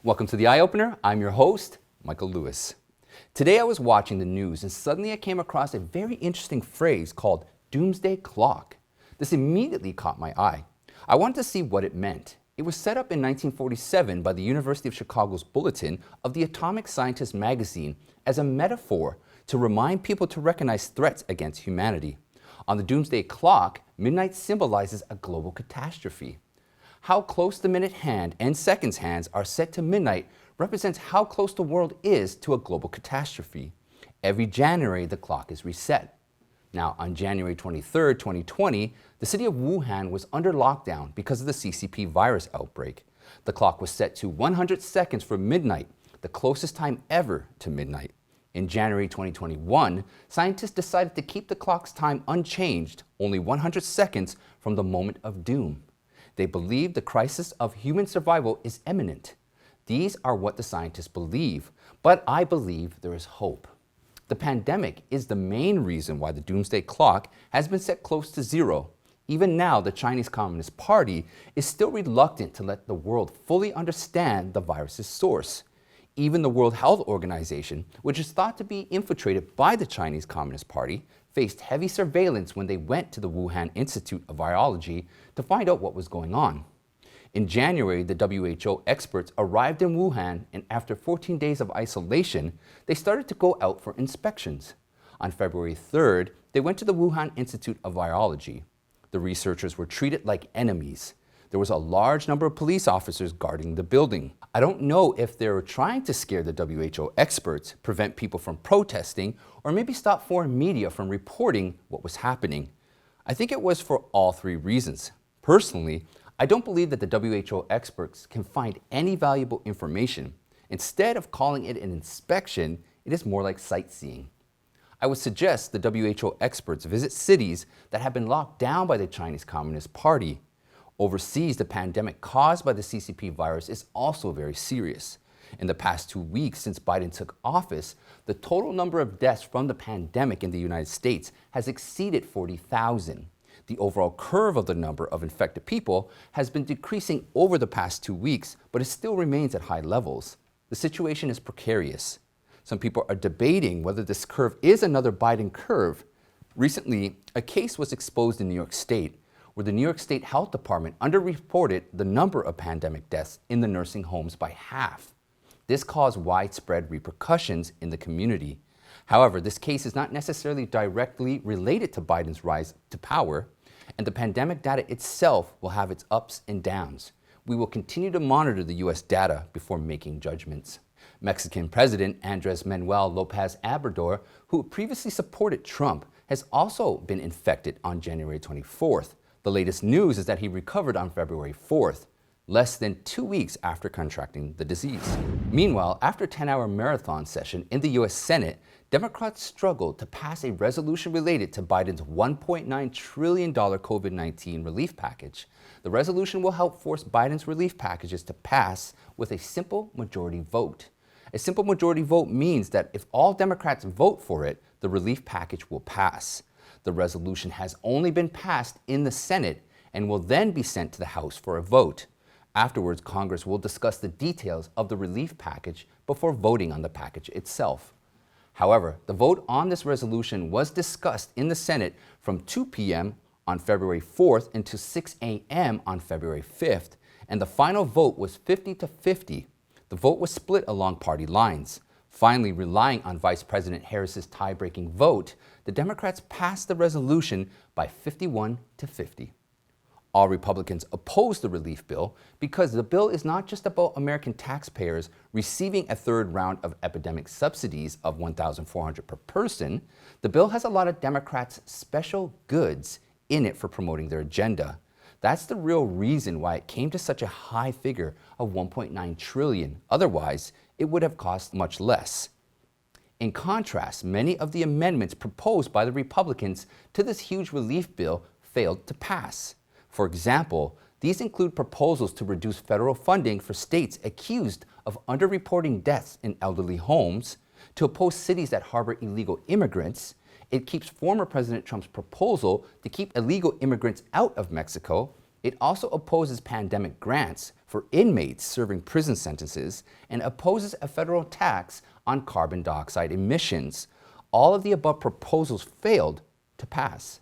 Welcome to The Eye Opener. I'm your host, Michael Lewis. Today I was watching the news and suddenly I came across a very interesting phrase called doomsday clock. This immediately caught my eye. I wanted to see what it meant. It was set up in 1947 by the University of Chicago's Bulletin of the Atomic Scientist magazine as a metaphor to remind people to recognize threats against humanity. On the doomsday clock, midnight symbolizes a global catastrophe. How close the minute hand and seconds hands are set to midnight represents how close the world is to a global catastrophe. Every January, the clock is reset. Now, on January 23, 2020, the city of Wuhan was under lockdown because of the CCP virus outbreak. The clock was set to 100 seconds for midnight, the closest time ever to midnight. In January 2021, scientists decided to keep the clock's time unchanged, only 100 seconds from the moment of doom. They believe the crisis of human survival is imminent. These are what the scientists believe, but I believe there is hope. The pandemic is the main reason why the doomsday clock has been set close to zero. Even now, the Chinese Communist Party is still reluctant to let the world fully understand the virus's source. Even the World Health Organization, which is thought to be infiltrated by the Chinese Communist Party, faced heavy surveillance when they went to the Wuhan Institute of Virology to find out what was going on. In January, the WHO experts arrived in Wuhan, and after 14 days of isolation, they started to go out for inspections. On February 3rd, they went to the Wuhan Institute of Virology. The researchers were treated like enemies. There was a large number of police officers guarding the building. I don't know if they were trying to scare the WHO experts, prevent people from protesting, or maybe stop foreign media from reporting what was happening. I think it was for all three reasons. Personally, I don't believe that the WHO experts can find any valuable information. Instead of calling it an inspection, it is more like sightseeing. I would suggest the WHO experts visit cities that have been locked down by the Chinese Communist Party. Overseas, the pandemic caused by the CCP virus is also very serious. In the past 2 weeks since Biden took office, the total number of deaths from the pandemic in the United States has exceeded 40,000. The overall curve of the number of infected people has been decreasing over the past 2 weeks, but it still remains at high levels. The situation is precarious. Some people are debating whether this curve is another Biden curve. Recently, a case was exposed in New York State, where the New York State Health Department underreported the number of pandemic deaths in the nursing homes by half. This caused widespread repercussions in the community. However, this case is not necessarily directly related to Biden's rise to power, and the pandemic data itself will have its ups and downs. We will continue to monitor the U.S. data before making judgments. Mexican President Andrés Manuel López Obrador, who previously supported Trump, has also been infected on January 24th. The latest news is that he recovered on February 4th, less than 2 weeks after contracting the disease. Meanwhile, after a 10-hour marathon session in the U.S. Senate, Democrats struggled to pass a resolution related to Biden's $1.9 trillion COVID-19 relief package. The resolution will help force Biden's relief packages to pass with a simple majority vote. A simple majority vote means that if all Democrats vote for it, the relief package will pass. The resolution has only been passed in the Senate and will then be sent to the House for a vote. Afterwards, Congress will discuss the details of the relief package before voting on the package itself. However, the vote on this resolution was discussed in the Senate from 2 p.m. on February 4th until 6 a.m. on February 5th, and the final vote was 50-50. The vote was split along party lines. Finally, relying on Vice President Harris's tie-breaking vote, the Democrats passed the resolution by 51-50. All Republicans opposed the relief bill because the bill is not just about American taxpayers receiving a third round of epidemic subsidies of $1,400 per person. The bill has a lot of Democrats' special goods in it for promoting their agenda. That's the real reason why it came to such a high figure of $1.9 trillion. Otherwise, it would have cost much less. In contrast, many of the amendments proposed by the Republicans to this huge relief bill failed to pass. For example, these include proposals to reduce federal funding for states accused of underreporting deaths in elderly homes, to oppose cities that harbor illegal immigrants. It keeps former President Trump's proposal to keep illegal immigrants out of Mexico. It also opposes pandemic grants for inmates serving prison sentences and opposes a federal tax on carbon dioxide emissions. All of the above proposals failed to pass.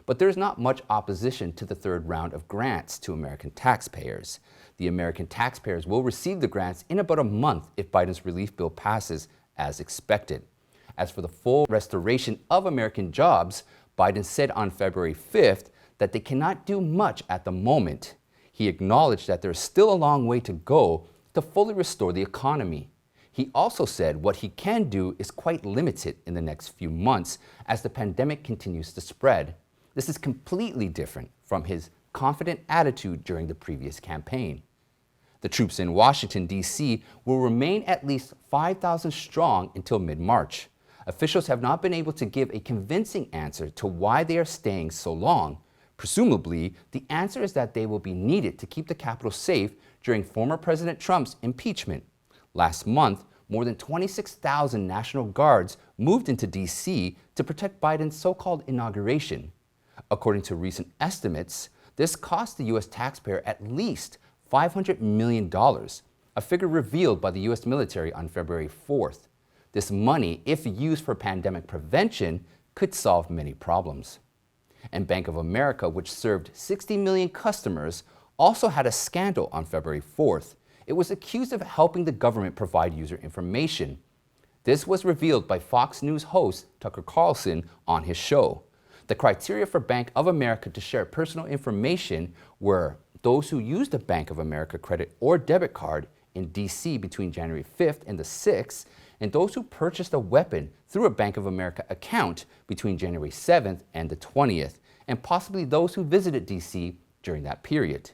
But there's not much opposition to the third round of grants to American taxpayers. The American taxpayers will receive the grants in about a month if Biden's relief bill passes as expected. As for the full restoration of American jobs, Biden said on February 5th that they cannot do much at the moment. He acknowledged that there's still a long way to go to fully restore the economy. He also said what he can do is quite limited in the next few months as the pandemic continues to spread. This is completely different from his confident attitude during the previous campaign. The troops in Washington, D.C. will remain at least 5,000 strong until mid-March. Officials have not been able to give a convincing answer to why they are staying so long. Presumably, the answer is that they will be needed to keep the Capitol safe during former President Trump's impeachment. Last month, more than 26,000 National Guards moved into D.C. to protect Biden's so-called inauguration. According to recent estimates, this cost the U.S. taxpayer at least $500 million, a figure revealed by the U.S. military on February 4th. This money, if used for pandemic prevention, could solve many problems. And Bank of America, which served 60 million customers, also had a scandal on February 4th. It was accused of helping the government provide user information. This was revealed by Fox News host Tucker Carlson on his show. The criteria for Bank of America to share personal information were those who used a Bank of America credit or debit card in D.C. between January 5th and the 6th, and those who purchased a weapon through a Bank of America account between January 7th and the 20th, and possibly those who visited D.C. during that period.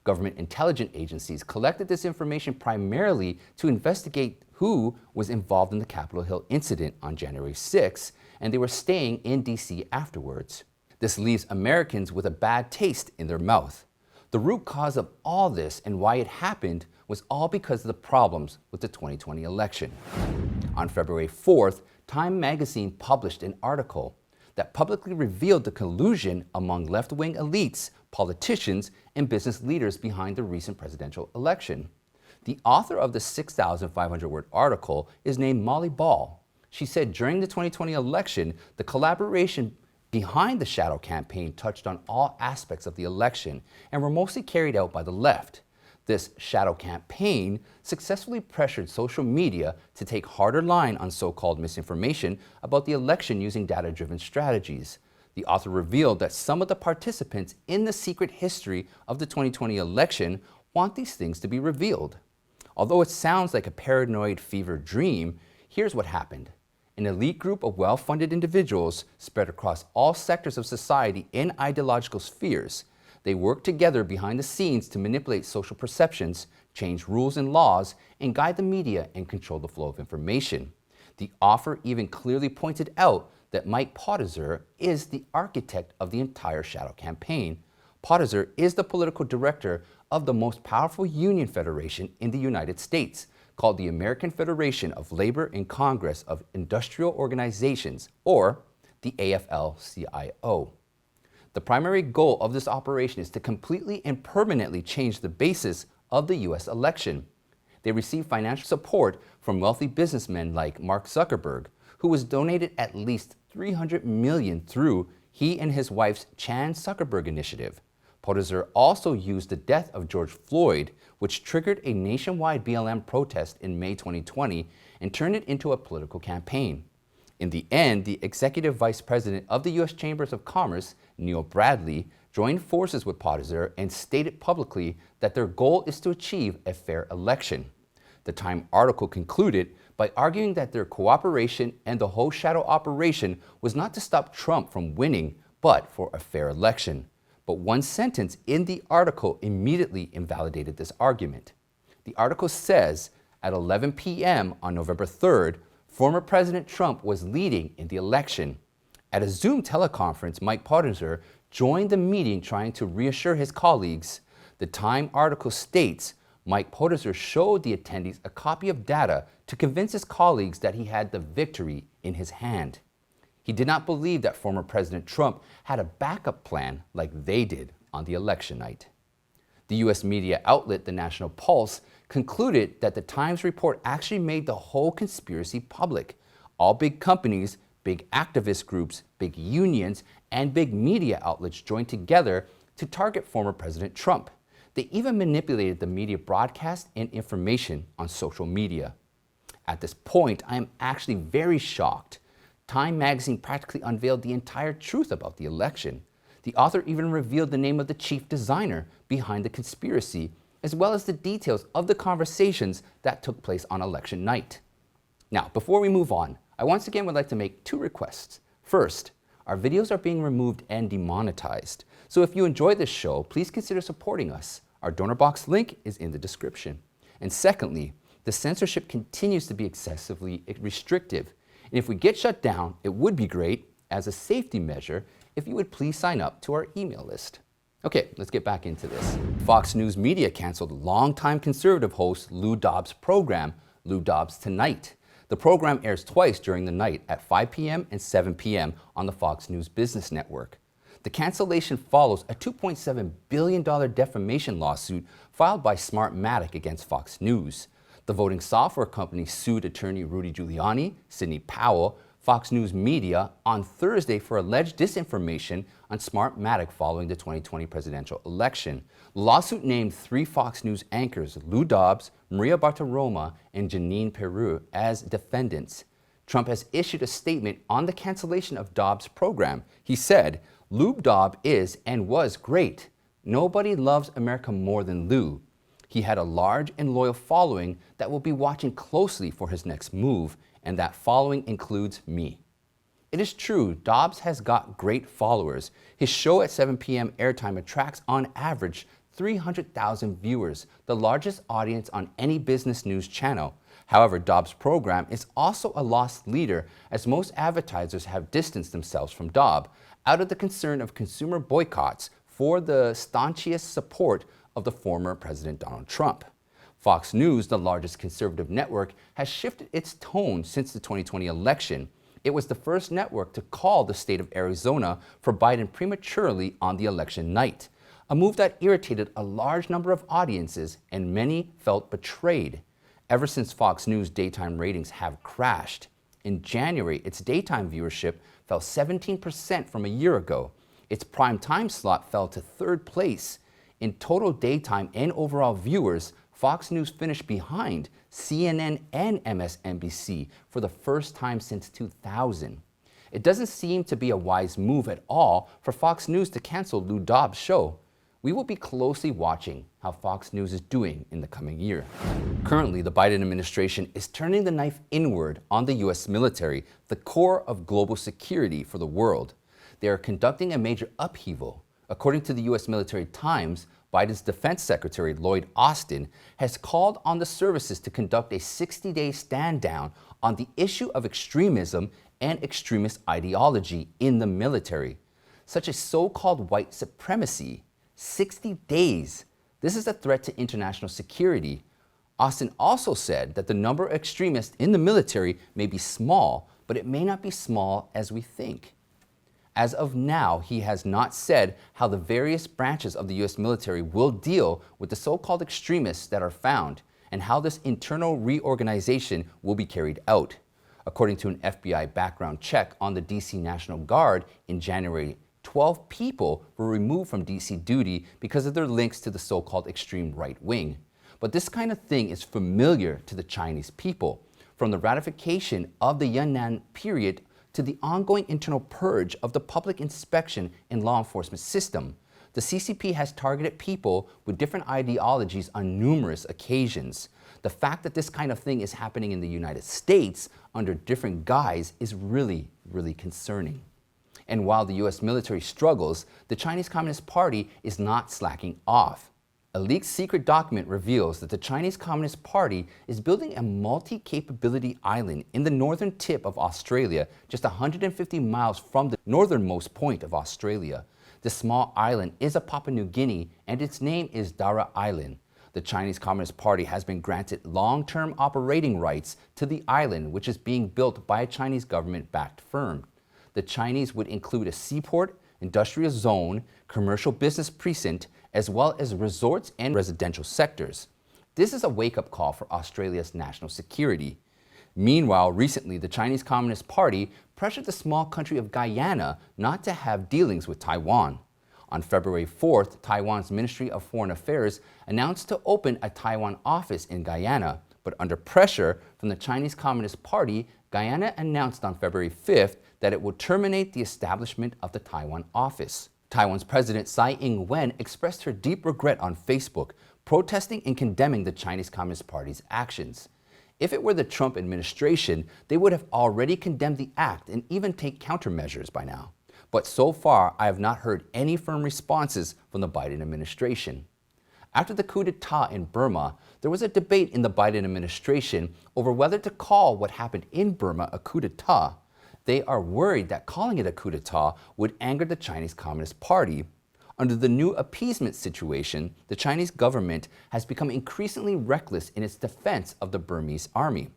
Government intelligence agencies collected this information primarily to investigate who was involved in the Capitol Hill incident on January 6th, and they were staying in D.C. afterwards. This leaves Americans with a bad taste in their mouth. The root cause of all this and why it happened was all because of the problems with the 2020 election. On February 4th, Time magazine published an article that publicly revealed the collusion among left-wing elites, politicians, and business leaders behind the recent presidential election. The author of the 6,500-word article is named Molly Ball. She said during the 2020 election, the collaboration behind the shadow campaign touched on all aspects of the election and were mostly carried out by the left. This shadow campaign successfully pressured social media to take harder line on so-called misinformation about the election using data-driven strategies. The author revealed that some of the participants in the secret history of the 2020 election want these things to be revealed. Although it sounds like a paranoid fever dream, here's what happened. An elite group of well-funded individuals spread across all sectors of society in ideological spheres. They work together behind the scenes to manipulate social perceptions, change rules and laws, and guide the media and control the flow of information. The author even clearly pointed out that Mike Potizer is the architect of the entire shadow campaign. Potizer is the political director of the most powerful union federation in the United States, called the American Federation of Labor and Congress of Industrial Organizations, or the AFL-CIO. The primary goal of this operation is to completely and permanently change the basis of the U.S. election. They receive financial support from wealthy businessmen like Mark Zuckerberg, who was donated at least $300 million through he and his wife's Chan Zuckerberg initiative. Potizer also used the death of George Floyd, which triggered a nationwide BLM protest in May 2020, and turned it into a political campaign. In the end, the executive vice president of the U.S. Chambers of Commerce, Neil Bradley, joined forces with Potizer and stated publicly that their goal is to achieve a fair election. The Time article concluded by arguing that their cooperation and the whole shadow operation was not to stop Trump from winning, but for a fair election. But one sentence in the article immediately invalidated this argument. The article says, at 11 p.m. on November 3rd, former President Trump was leading in the election. At a Zoom teleconference, Mike Potizer joined the meeting trying to reassure his colleagues. The Time article states, Mike Potizer showed the attendees a copy of data to convince his colleagues that he had the victory in his hand. He did not believe that former President Trump had a backup plan like they did. on the election night. The U.S. media outlet, the National Pulse, concluded that the Times report actually made the whole conspiracy public. All big companies, big activist groups, big unions, and big media outlets joined together to target former President Trump. They even manipulated the media broadcast and information on social media. At this point, I am actually very shocked. Time magazine practically unveiled the entire truth about the election. The author even revealed the name of the chief designer behind the conspiracy, as well as the details of the conversations that took place on election night. Now, before we move on, I once again would like to make two requests. First, our videos are being removed and demonetized. So if you enjoy this show, please consider supporting us. Our donor box link is in the description. And secondly, the censorship continues to be excessively restrictive. And if we get shut down, it would be great, as a safety measure, if you would please sign up to our email list. Okay, let's get back into this. Fox News Media canceled longtime conservative host Lou Dobbs' program, Lou Dobbs Tonight. The program airs twice during the night at 5 p.m. and 7 p.m. on the Fox News Business Network. The cancellation follows a $2.7 billion defamation lawsuit filed by Smartmatic against Fox News. The voting software company sued attorney Rudy Giuliani, Sidney Powell, Fox News Media on Thursday for alleged disinformation on Smartmatic following the 2020 presidential election. The lawsuit named three Fox News anchors, Lou Dobbs, Maria Bartiromo, and Jeanine Pirro, as defendants. Trump has issued a statement on the cancellation of Dobbs' program. He said, "Lou Dobbs is and was great. Nobody loves America more than Lou. He had a large and loyal following that will be watching closely for his next move, and that following includes me." It is true, Dobbs has got great followers. His show at 7 p.m. airtime attracts on average 300,000 viewers, the largest audience on any business news channel. However, Dobbs' program is also a lost leader, as most advertisers have distanced themselves from Dobbs out of the concern of consumer boycotts for the staunchest support of the former President Donald Trump. Fox News, the largest conservative network, has shifted its tone since the 2020 election. It was the first network to call the state of Arizona for Biden prematurely on the election night, a move that irritated a large number of audiences, and many felt betrayed. Ever since Fox News daytime ratings have crashed. In January, its daytime viewership fell 17% from a year ago. Its prime time slot fell to third place. In total daytime and overall viewers, Fox News finished behind CNN and MSNBC for the first time since 2000. It doesn't seem to be a wise move at all for Fox News to cancel Lou Dobbs' show. We will be closely watching how Fox News is doing in the coming year. Currently, the Biden administration is turning the knife inward on the U.S. military, the core of global security for the world. They are conducting a major upheaval. According to the U.S. Military Times, Biden's Defense Secretary Lloyd Austin has called on the services to conduct a 60-day stand down on the issue of extremism and extremist ideology in the military, such as so-called white supremacy. 60 days. This is a threat to international security. Austin also said that the number of extremists in the military may be small, but it may not be small as we think. As of now, he has not said how the various branches of the U.S. military will deal with the so-called extremists that are found and how this internal reorganization will be carried out. According to an FBI background check on the D.C. National Guard in January, 12 people were removed from D.C. duty because of their links to the so-called extreme right wing. But this kind of thing is familiar to the Chinese people. From the ratification of the Yunnan period to the ongoing internal purge of the public inspection and law enforcement system, the CCP has targeted people with different ideologies on numerous occasions. The fact that this kind of thing is happening in the United States under different guise is really, really concerning. And while the U.S. military struggles, the Chinese Communist Party is not slacking off. A leaked secret document reveals that the Chinese Communist Party is building a multi-capability island in the northern tip of Australia, just 150 miles from the northernmost point of Australia. The small island is of Papua New Guinea, and its name is Dara Island. The Chinese Communist Party has been granted long-term operating rights to the island, which is being built by a Chinese government-backed firm. The Chinese would include a seaport, industrial zone, commercial business precinct, as well as resorts and residential sectors. This is a wake-up call for Australia's national security. Meanwhile, recently, the Chinese Communist Party pressured the small country of Guyana not to have dealings with Taiwan. On February 4th, Taiwan's Ministry of Foreign Affairs announced to open a Taiwan office in Guyana, but under pressure from the Chinese Communist Party, Guyana announced on February 5th that it will terminate the establishment of the Taiwan office. Taiwan's President Tsai Ing-wen expressed her deep regret on Facebook, protesting and condemning the Chinese Communist Party's actions. If it were the Trump administration, they would have already condemned the act and even take countermeasures by now. But so far, I have not heard any firm responses from the Biden administration. After the coup d'etat in Burma, there was a debate in the Biden administration over whether to call what happened in Burma a coup d'etat. They are worried that calling it a coup d'etat would anger the Chinese Communist Party. Under the new appeasement situation, the Chinese government has become increasingly reckless in its defense of the Burmese army.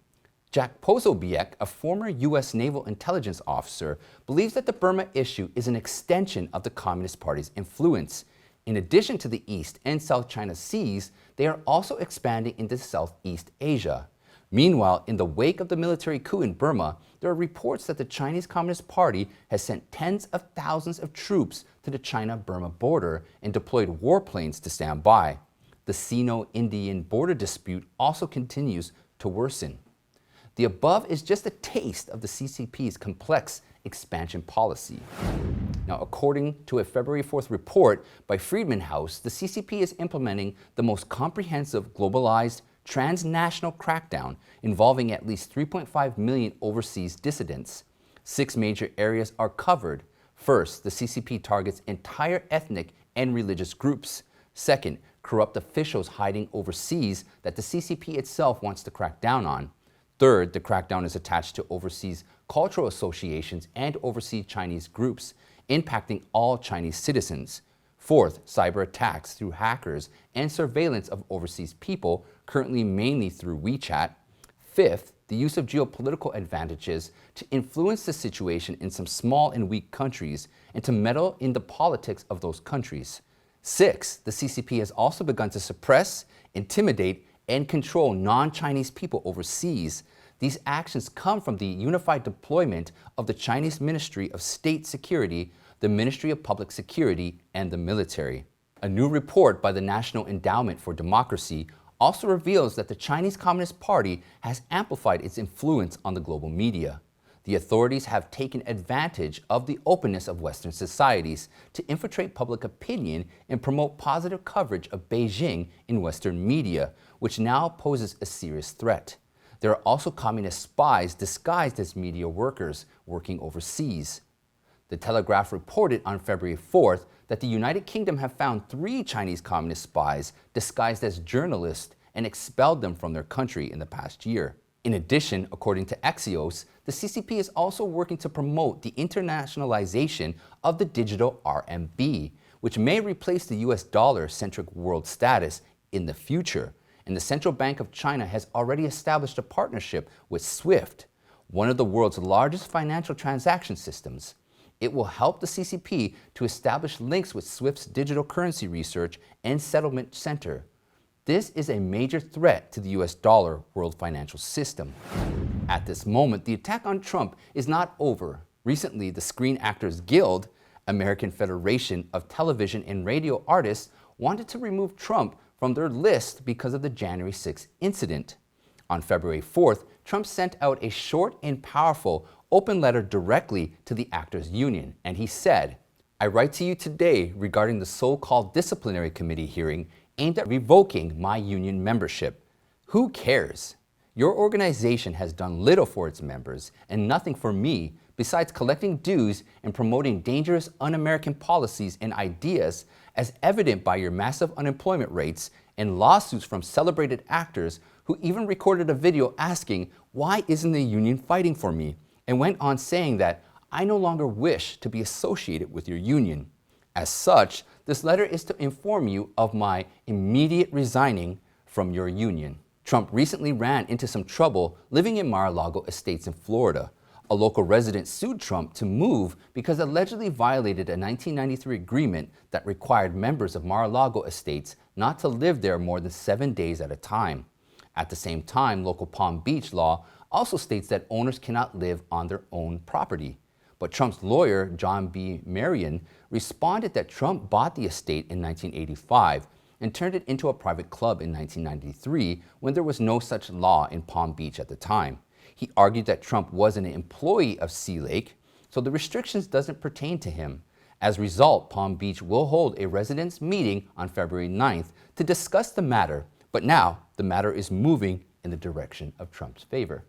Jack Posobiec, a former U.S. naval intelligence officer, believes that the Burma issue is an extension of the Communist Party's influence. In addition to the East and South China Seas, they are also expanding into Southeast Asia. Meanwhile, in the wake of the military coup in Burma, there are reports that the Chinese Communist Party has sent tens of thousands of troops to the China-Burma border and deployed warplanes to stand by. The Sino-Indian border dispute also continues to worsen. The above is just a taste of the CCP's complex expansion policy. Now, according to a February 4th report by Freedman House, the CCP is implementing the most comprehensive, globalized, transnational crackdown involving at least 3.5 million overseas dissidents. 6 major areas are covered. First, the CCP targets entire ethnic and religious groups. Second, corrupt officials hiding overseas that the CCP itself wants to crack down on. Third, the crackdown is attached to overseas cultural associations and overseas Chinese groups, impacting all Chinese citizens. Fourth, cyber attacks through hackers and surveillance of overseas people, currently mainly through WeChat. Fifth, the use of geopolitical advantages to influence the situation in some small and weak countries and to meddle in the politics of those countries. Sixth, the CCP has also begun to suppress, intimidate, and control non-Chinese people overseas. These actions come from the unified deployment of the Chinese Ministry of State Security, the Ministry of Public Security, and the military. A new report by the National Endowment for Democracy also reveals that the Chinese Communist Party has amplified its influence on the global media. The authorities have taken advantage of the openness of Western societies to infiltrate public opinion and promote positive coverage of Beijing in Western media, which now poses a serious threat. There are also communist spies disguised as media workers working overseas. The Telegraph reported on February 4th that the United Kingdom have found 3 Chinese communist spies disguised as journalists and expelled them from their country in the past year. In addition, according to Axios, the CCP is also working to promote the internationalization of the digital RMB, which may replace the US dollar-centric world status in the future. And the Central Bank of China has already established a partnership with SWIFT, one of the world's largest financial transaction systems. It will help the CCP to establish links with SWIFT's digital currency research and settlement center. This is a major threat to the US dollar world financial system. At this moment, the attack on Trump is not over. Recently, the Screen Actors Guild, American Federation of Television and Radio Artists, wanted to remove Trump from their list because of the January 6th incident. On February 4th, Trump sent out a short and powerful open letter directly to the Actors Union, and he said, "I write to you today regarding the so-called disciplinary committee hearing aimed at revoking my union membership. Who cares? Your organization has done little for its members and nothing for me besides collecting dues and promoting dangerous un-American policies and ideas, as evident by your massive unemployment rates and lawsuits from celebrated actors who even recorded a video asking, 'Why isn't the union fighting for me?' and went on saying that, 'I no longer wish to be associated with your union.' As such, this letter is to inform you of my immediate resigning from your union." Trump recently ran into some trouble living in Mar-a-Lago estates in Florida. A local resident sued Trump to move because allegedly violated a 1993 agreement that required members of Mar-a-Lago estates not to live there more than 7 days at a time. At the same time, local Palm Beach law also states that owners cannot live on their own property. But Trump's lawyer, John B. Marion, responded that Trump bought the estate in 1985 and turned it into a private club in 1993 when there was no such law in Palm Beach at the time. He argued that Trump wasn't an employee of Sea Lake, so the restrictions doesn't pertain to him. As a result, Palm Beach will hold a residents' meeting on February 9th to discuss the matter, but now the matter is moving in the direction of Trump's favor.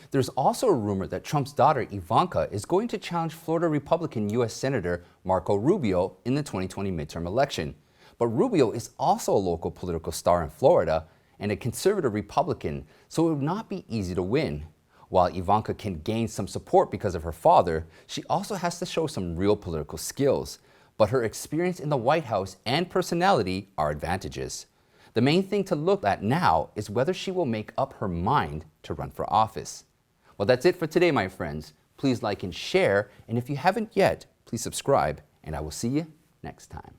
There's also a rumor that Trump's daughter Ivanka is going to challenge Florida Republican U.S. Senator Marco Rubio in the 2020 midterm election. But Rubio is also a local political star in Florida and a conservative Republican, so it would not be easy to win. While Ivanka can gain some support because of her father, she also has to show some real political skills. But her experience in the White House and personality are advantages. The main thing to look at now is whether she will make up her mind to run for office. Well, that's it for today, my friends. Please like and share, and if you haven't yet, please subscribe, and I will see you next time.